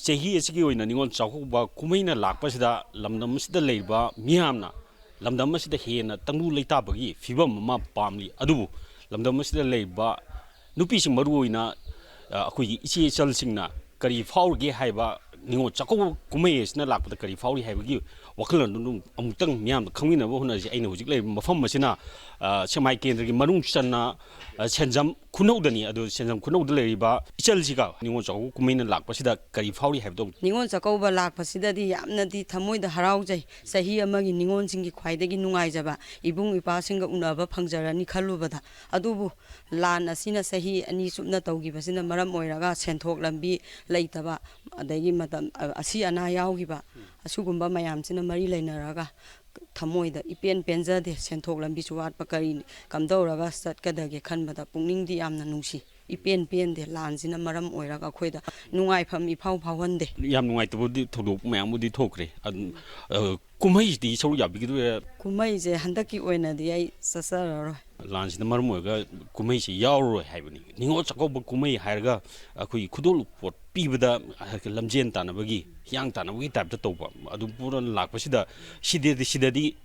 Chehi asigi oina Ningol Chakoubada kumaina lakpasida lamdamsida leiba miyamna lamdamasida hena tanglu leitabagi fibam ma pamli adubu lamdamasida leiba nupising maru oina akoi ichi chalsingna kari faurge haiba Ningol Chakoubada kumaisna lakpada kari fauri haibagi wakhalan dum amutang miyam khangminaba hunaji aina hujik lei mafam masina semai kendragi marung channa Senjam Khunou dani adu Senjam Khunou da leiba ichalsiga Ningol Chakoubada kumaina lakpasida kari fauri haibdo Ningol Chakoubada lakpasida di yamnadi thamoida haraujai sahi amagi Ningol singi khwaidagi nungaijaba ibung ipasinga unaba phangjarani khalubada adubu lan asina sahi ani subna tawgibasina maram oiraga senthok lambi leitaba adagi matam asi ana yaugiba asugumba mayamsina mari leinaraga thamoida ipen penjade senthok lambi suwat pakari kamdauraga satkadage khanbada pungningdi yamna nungsi ipen de lansina maram oiraga khoida nungai pham ifau phawande yam nungai tubudi thodok mayamudi thokre kumai di soru yabigidu kumai je handaki oina di ai sasararo lansina maram oiga kumai si yauro haibani Ningol Chakoubada kumai hairga akoi khudol pot pibada lamjen tanabagi yang tanabagi type ta toba adu pura lakpasida sidedi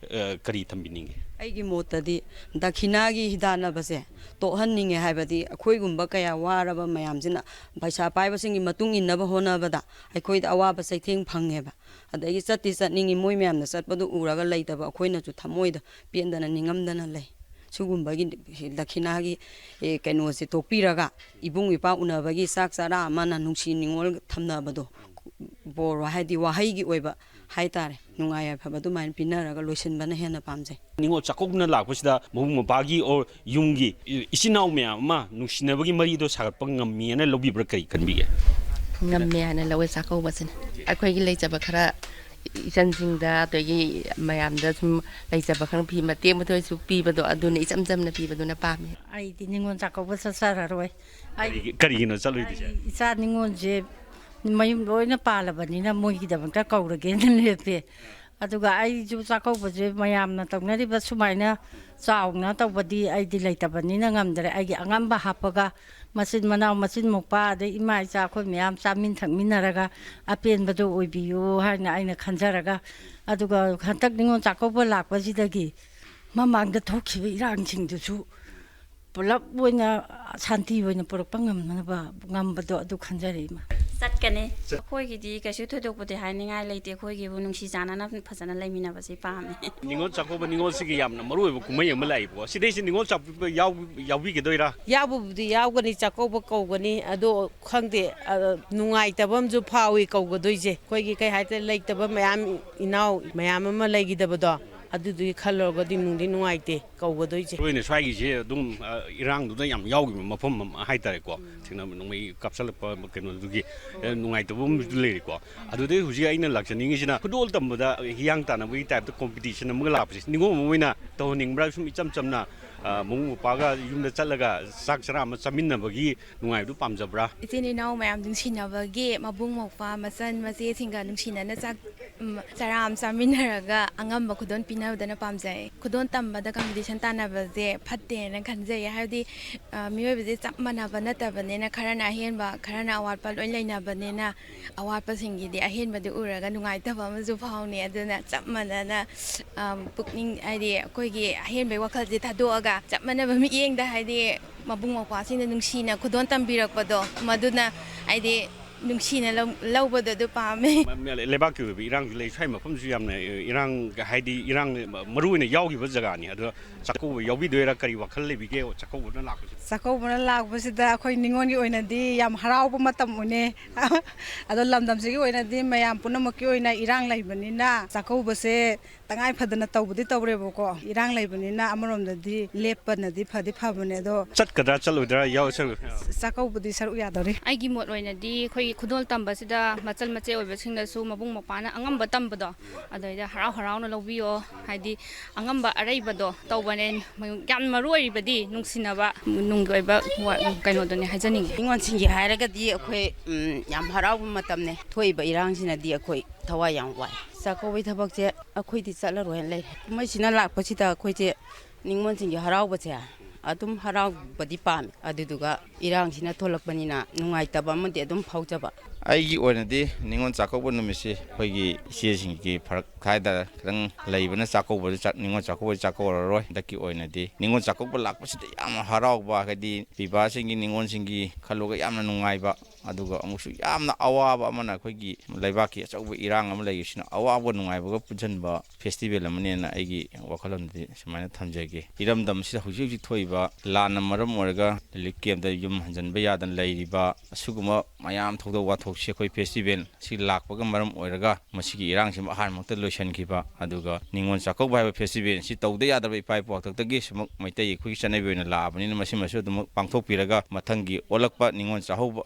kari thambininge aigi motadi dakhinagi hidana base to hanninge haibadi akhoigumba kaya waraba mayamjina paisa paibasingi matung innaba honabada aikhoida awaba saitheng phangeba adagi chatti chatningi moi mayamna chatpadu uraga leitaba akhoina chu thamoida pendana ningamdana lei sugumba dakhinagi kaino se tokpiraga ibung ipa unabagi sak chara amana nungsi Ningol thamnabado bor haidi wahaigi oiba haitare nungaya phabadu main pinaraga loisinbana hena pamjai Ningol Chakoubada lakpasida mabung mapagi or yumgi isinau mya ma nungsinabagi mari do sagatpa ngammiana lobibra kari kanbige ngammiana lawe Chakoubada akhoi gi leijaba khara isanjingda togi mayamda sum leijaba khang phi mate mathoi su pibado aduna ichamjamna pibaduna pami ai di Ningol Chakoubada sararoi ai karigino chalui dise isa Ningol je mayum loina palabani moigi dabanta kaurage lepe aduga ai ju Chakoubada je mayamna tawnari ba sumaina chaungna tawbadi ai di leitabani na ngamdare ai gi angamba hapaga masin manau masin mokpa de ima cha khoi myam chamin thangminaraga apen badu oibiyu haina aina khanjaraga aduga khantak Ningol Chakoubada lakpasidagi mamangda thokhiba irangsingdusu pulap oina shanti oina porokpa ngamnaba ngambado adu khanjari ma Satkane khoi kasu thodokpudi hainingai leite khoi gi bunungsi janana phajana leimina basi pame Ningol Chakoubada Ningol sigi yamna maru oiba kumai ama laibo sidai si Ningol Chakoubada yawi gedoira yabudi yawgani Chakoubada kawgani ado khangde nungai tabam ju phawi kawgadoije khoi gi kai haite leitaba mayam inau mayam ama leigidabado adudu khalorgadi nungdi nungaite kawgadoije roine swagi je dum irang du yam yawgi mafam haitare ko thina nungmai kapsalpa keno dugi nungai tabum leiri ko adude huji aina lakchani ngisina khudol tambada hiyang tana wi type of competition amga lapsi ningo moina to ningbra sum icham chamna mung paga yumda chalaga sak chara ma chaminna bagi nungai du pamjabra itini nau mayam dungsina bagi mabung mokpa masan mase singa dungsina na sak charam chaminaraga angamba khudon pinawdana pamjai khudon tambada competition tanabaje phatte na khanjai haidi miyobaje chapmanaba natabane na kharana henba kharana award pa loi leinabane na award pa singi de ahenba de uraga nungai taba amaju phawni aduna chapmana na pukning aidi koigi ahenbai wakal je thadoaga chapmanaba mi yengda haidi mabung mokpa sina nungsina khudon tambirakpado maduna aidi nungsina lawbado do pame lebak yu irang le chai ma pham ju yamna irang haidi irang maruina yawgi ba jaga ni adu Chakoubada yawbi doira kari wakhal le bige Chakoubada na lakpa Chakoubada lakpasida akhoi Ningol gi oina di yam harauba matam une ado lamdam sigi oina di mayam punamakki oina irang laibanina Chakoubada se tangay phadana tawbudi tawrebo ko irang laibanina amaramdadi leppanadi phadi phabane do ꯆꯠꯀꯗ꯭ꯔꯥ ꯆꯠꯂꯣꯏꯗ꯭ꯔꯥ ꯌꯥꯎ ꯆꯠꯂꯣꯏ chakaubudi saru yadori ꯑꯩꯒꯤ ꯃꯣꯠ ꯑꯣꯏꯅꯗꯤ ꯑꯩꯈꯣꯏꯒꯤ ꯈꯨꯗꯣꯜ ꯇꯝꯕꯁꯤꯗ ꯃꯆꯜ ꯃꯆꯦ ꯑꯣꯏꯕꯁꯤꯡꯗꯁꯨ ꯃꯕꯨꯡ ꯃꯧꯄ꯭ꯋꯥꯅ ꯑꯉꯝꯕ ꯇꯝꯕꯗꯣ ꯑꯗꯩꯗ ꯍꯔꯥꯎ ꯍꯔꯥꯎꯅ ꯂꯧꯕꯤꯌꯣ ꯍꯥꯏꯗꯤ ꯑꯉꯝꯕ ꯑꯔꯩꯕꯗꯣ ꯇꯧꯕꯅꯦ ꯌꯥꯝ ꯃꯔꯨ ꯑꯣꯏꯔꯤꯕꯗꯤ ꯅꯨꯡꯁꯤꯅꯕ ꯅꯨꯡꯒꯤ ꯑꯣꯏꯕ ꯀꯩꯅꯣꯗꯨꯅꯦ ꯍꯥꯏꯖꯅꯤꯡꯉꯤ ꯅꯤꯉꯣꯜꯁꯤꯡꯒꯤ ꯍꯥꯏꯔꯒꯗꯤ ꯑꯩꯈꯣꯏ ꯌꯥꯝ ꯍꯔꯥꯎꯕ ꯃꯇꯝꯅꯦ ꯊꯣꯛꯏꯕ ꯏꯔꯥꯡꯁꯤꯅꯗꯤ ꯑꯩꯈꯣꯏ ꯊꯋꯥꯏ ꯌꯥꯝ ꯋꯥꯏ ꯆꯥꯛꯀꯧꯕꯒꯤ ꯊꯕꯛꯁꯦ ꯑꯩꯈꯣꯏꯗꯤ ꯆꯠꯂꯔꯣꯏꯅ ꯂꯩꯔꯦ ꯀꯨꯝꯍꯩꯁꯤꯅ ꯂꯥꯛꯄꯁꯤꯗ ꯑꯩꯈꯣꯏꯁꯦ ꯅꯤꯉꯣꯜꯁꯤꯡꯒꯤ ꯍꯔꯥꯎꯕꯁꯦ ꯑꯗꯨꯝ ꯍꯔꯥꯎꯕꯗꯤ ꯄꯥꯝꯃꯦ ꯑꯗꯨꯗꯨꯒ ꯏꯔꯥꯡꯁꯤꯅ ꯊꯣꯛꯂꯛꯄꯅꯤꯅ ꯅꯨꯡꯉꯥꯏꯇꯕ ꯑꯃꯗꯤ ꯑꯗꯨꯝ ꯐꯥꯎꯖꯕ ꯑꯩꯒꯤ ꯑꯣꯏꯅꯗꯤ ꯅꯤꯉꯣꯜ ꯆꯥꯛꯀꯧꯕ ꯅꯨꯃꯤꯠꯁꯤ ꯑꯩꯈꯣꯏꯒꯤ ꯏꯆꯦꯁꯤꯡꯒꯤ ꯐꯔꯛ ꯍꯥꯏꯇꯥꯔꯦ ꯈꯤꯇꯪ ꯂꯩꯕꯅ ꯆꯥꯛꯀꯧꯕꯁꯤ ꯅꯤꯉꯣꯜ ꯆꯥꯛꯀꯧꯕ ꯆꯥꯛꯀꯧꯔꯔꯣꯏ ꯍꯟꯗꯛꯀꯤ ꯑꯣꯏꯅꯗꯤ ꯅꯤꯉꯣꯜ ꯆꯥꯛꯀꯧꯕ ꯂꯥꯛꯄꯁꯤꯗ ꯌꯥꯝꯅ ꯍꯔꯥꯎꯕ ꯍꯥꯏꯗꯤ ꯄꯤꯕꯥꯁꯤꯡꯒꯤ ꯅꯤꯉꯣꯜꯁꯤꯡꯒꯤ ꯈꯜꯂꯨꯒ ꯌꯥꯝꯅ ꯅꯨꯡꯉꯥꯏꯕ ꯑꯗꯨꯒ ꯑꯃꯨꯛꯁꯨ ꯌꯥꯝꯅ ꯑꯋꯥꯕ ꯑꯃꯅ ꯑꯩꯈꯣꯏꯒꯤ ꯂꯩꯕꯥꯛꯀꯤ ꯑꯆꯧꯕ ꯏꯔꯥꯡ ꯑꯃ ꯂꯩꯔꯤꯁꯤꯅ ꯑꯋꯥꯕ ꯅꯨꯡꯉꯥꯏꯕꯒ ꯄꯨꯟꯁꯤꯟꯕ ꯐꯦꯁꯇꯤꯚꯦꯜ ꯑꯃꯅꯦꯅ ꯑꯩꯒꯤ ꯋꯥꯈꯜꯂꯣꯟꯗꯗꯤ ꯁꯨꯃꯥꯏꯅ ꯊꯝꯖꯒꯦ ꯏꯔꯝꯗꯝꯁꯤꯗ ꯍꯧꯖꯤꯛ ꯍꯧꯖꯤꯛ ꯊꯣꯛꯏꯕ ꯂꯥꯟꯅ ꯃꯔꯝ ꯑꯣꯏꯔꯒ ꯔꯤꯂꯤꯐ ꯀꯦꯝꯞꯇ ꯌꯨꯝ ꯍꯟꯖꯤꯟꯕ ꯌꯥꯗꯅ ꯂꯩꯔꯤꯕ ꯑꯁꯤꯒꯨꯝꯕ ꯃꯌꯥꯝ ꯊꯧꯗꯣꯛ ꯋꯥꯊꯣꯛꯁꯤ ꯑꯩꯈꯣꯏ ꯐꯦꯁꯇꯤꯚꯦꯜ ꯁꯤ ꯂꯥꯛꯄꯒ ꯃꯔꯝ ꯑꯣꯏꯔꯒ ꯃꯁꯤꯒꯤ ꯏꯔꯥꯡꯁꯤꯃ ꯑꯍꯥꯟꯕꯃꯛꯇ ꯂꯣꯏꯁꯤꯟꯈꯤꯕ ꯑꯗꯨꯒ ꯅꯤꯉꯣꯜ ꯆꯥꯛꯀꯧꯕ ꯍꯥꯏꯕ ꯐꯦꯁꯇꯤꯚꯦꯜ ꯁꯤ ꯇꯧꯗ ꯌꯥꯗ꯭ꯔꯕ ꯏꯄꯥ ꯏꯄꯨ ꯍꯥꯛꯇꯛꯇꯒꯤ ꯁꯨꯃꯛ ꯃꯩꯇꯩ ꯑꯩꯈꯣꯏꯒꯤ ꯆꯠꯅꯕꯤ ꯑꯣꯏꯅ ꯂꯥꯛꯑꯕꯅꯤꯅ ꯃꯁꯤꯃꯁꯨ ꯑꯗꯨꯃꯛ ꯄꯥꯡꯊꯣꯛꯄꯤꯔꯒ ꯃꯊꯪꯒꯤ ꯑꯣꯜꯂꯛꯄ ꯅꯤꯉꯣꯜ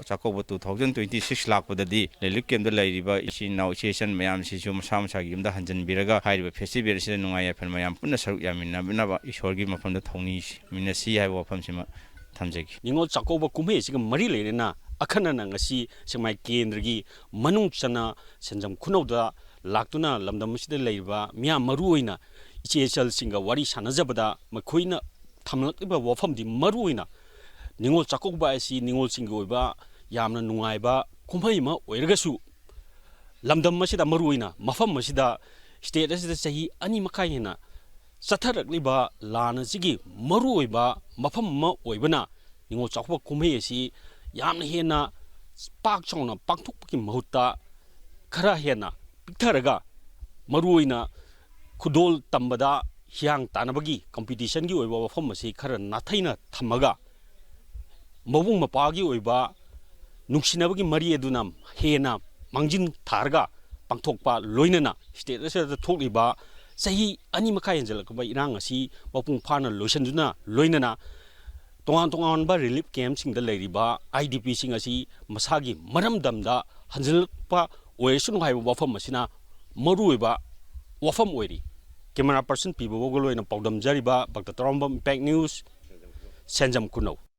ꯆꯥꯛꯀꯧꯕ 2026 ꯂꯥꯛꯄꯗꯗꯤ ꯔꯤꯂꯤꯐ ꯀꯦꯝꯞꯇ ꯂꯩꯔꯤꯕ ꯏꯆꯤꯟ ꯏꯅꯥꯎ ꯏꯆꯦ ꯏꯆꯟ ꯃꯌꯥꯝꯁꯤꯁꯨ ꯃꯁꯥ ꯃꯁꯥꯒꯤ ꯌꯨꯝꯗ ꯍꯟꯖꯤꯟꯕꯤꯔꯒ ꯍꯥꯏꯔꯤꯕ ꯐꯦꯁꯇꯤꯚꯦꯜ ꯑꯁꯤꯗ ꯅꯨꯡꯉꯥꯏ ꯌꯥꯏꯐꯅ ꯃꯌꯥꯝ ꯄꯨꯟꯅ ꯁꯔꯨꯛ ꯌꯥꯃꯤꯟꯅꯕ ꯏꯁꯣꯔꯒꯤ ꯃꯐꯝꯗ ꯊꯧꯅꯤꯃꯤꯟꯅꯁꯤ ꯍꯥꯏꯕ ꯋꯥꯐꯝꯁꯤꯃ ꯊꯝꯖꯒꯦ ꯅꯤꯉꯣꯜ ꯆꯥꯛꯀꯧꯕ ꯀꯨꯝꯍꯩ ꯑꯁꯤꯒ ꯃꯔꯤ ꯂꯩꯅꯅ ꯑꯈꯟꯅꯅ ꯉꯁꯤ ꯁꯦꯛꯃꯥꯏ ꯀꯦꯟꯗ꯭ꯔꯒꯤ ꯃꯅꯨꯡ ꯆꯟꯅ ꯁꯦꯟꯖꯝ ꯈꯨꯅꯧꯗ ꯂꯥꯛꯇꯨꯅ ꯂꯝꯗꯝ ꯑꯁꯤꯗ ꯂꯩꯔꯤꯕ ꯃꯤꯌꯥꯝ ꯃꯔꯨꯑꯣꯏꯅ ꯏꯆꯦ-ꯏꯆꯜꯁꯤꯡꯒ ꯋꯥꯔꯤ ꯁꯥꯟꯅꯖꯕꯗ ꯃꯈꯣꯏꯅ ꯊꯝꯂꯛꯂꯤꯕ ꯋꯥꯐꯝꯗꯤ ꯃꯔꯨꯑꯣꯏꯅ ꯅꯤꯉꯣꯜ ꯆꯥꯛꯀꯧꯕ ꯑꯁꯤ ꯅꯤꯉꯣꯜꯁꯤꯡꯒꯤ ꯑꯣꯏꯕ ꯌꯥꯝꯅ ꯅꯨꯡꯉꯥꯏꯕ ꯀꯨꯝꯍꯩ ꯑꯃ ꯑꯣꯏꯔꯒꯁꯨ ꯂꯝꯗꯝ ꯑꯁꯤꯗ ꯃꯔꯨꯑꯣꯏꯅ ꯃꯐꯝ ꯑꯁꯤꯗ ꯁ꯭ꯇꯦꯠ ꯑꯁꯤꯗ ꯆꯍꯤ 2 ꯃꯈꯥꯏ ꯍꯦꯟꯅ ꯆꯠꯊꯔꯛꯂꯤꯕ ꯂꯥꯟ ꯑꯁꯤꯒꯤ ꯃꯔꯨꯑꯣꯏꯕ ꯃꯐꯝ ꯑꯃ ꯑꯣꯏꯕꯅ ꯅꯤꯉꯣꯜ ꯆꯥꯛꯀꯧꯕ ꯀꯨꯝꯍꯩ ꯑꯁꯤ ꯌꯥꯝꯅ ꯍꯦꯟꯅ ꯄꯥꯛ ꯆꯥꯎꯅ ꯄꯥꯡꯊꯣꯛꯄꯒꯤ ꯃꯍꯨꯠꯇ ꯈꯔ ꯍꯦꯟꯅ ꯄꯤꯛꯊꯔꯒ ꯃꯔꯨꯑꯣꯏꯅ ꯈꯨꯗꯣꯜ ꯇꯝꯕꯗ ꯍꯤꯌꯥꯡ ꯇꯥꯟꯅꯕꯒꯤ ꯀꯝꯄꯤꯇꯤꯁꯟꯒꯤ ꯑꯣꯏꯕ ꯋꯥꯐꯝ ꯑꯁꯤ ꯈꯔ ꯅꯥꯊꯩꯅ ꯊꯝꯃꯒ ꯃꯕꯨꯡ ꯃꯧꯄ꯭ꯋꯥꯒꯤ ꯑꯣꯏꯕ ꯅꯨꯡꯁꯤꯅꯕꯒꯤ ꯃꯔꯤ ꯑꯗꯨꯅ ꯍꯦꯟꯅ ꯃꯥꯡꯖꯤꯟ ꯊꯥꯔꯒ ꯄꯥꯡꯊꯣꯛꯄ ꯂꯣꯏꯅꯅ ꯁ꯭ꯇꯦꯠ ꯑꯁꯤꯗ ꯊꯣꯛꯂꯤꯕ ꯆꯍꯤ 2 ꯃꯈꯥꯏ ꯍꯦꯟꯖꯜꯂꯛꯄ ꯏꯔꯥꯡ ꯑꯁꯤ ꯃꯄꯨꯡ ꯐꯥꯅ ꯂꯣꯏꯁꯤꯟꯗꯨꯅ ꯂꯣꯏꯅꯅ ꯇꯣꯉꯥꯟ-ꯇꯣꯉꯥꯟꯕ ꯔꯤꯂꯤꯐ ꯀꯦꯝꯞꯁꯤꯡꯗ ꯂꯩꯔꯤꯕ IDPꯁꯤꯡ ꯑꯁꯤ ꯃꯁꯥꯒꯤ ꯃꯔꯝꯗꯝꯗ ꯍꯟꯖꯤꯜꯂꯛꯄ ꯑꯣꯏꯔꯁꯅꯨ ꯍꯥꯏꯕ ꯋꯥꯐꯝ ꯑꯁꯤꯅ ꯃꯔꯨꯑꯣꯏꯕ ꯋꯥꯐꯝ ꯑꯣꯏꯔꯤ ꯀꯦꯃꯦꯔꯥ ꯄꯔꯁꯟ ꯄꯤꯕ ꯋꯥꯒꯜ ꯑꯣꯏꯅ ꯄꯥꯎꯗꯝꯖꯔꯤꯕ ꯚꯛꯇ ꯇꯔꯥꯝꯕꯝ ꯏꯝꯄꯦꯛ ꯅ꯭ꯌꯨꯁ ꯁꯦꯟꯖꯝ ꯈꯨꯅꯧ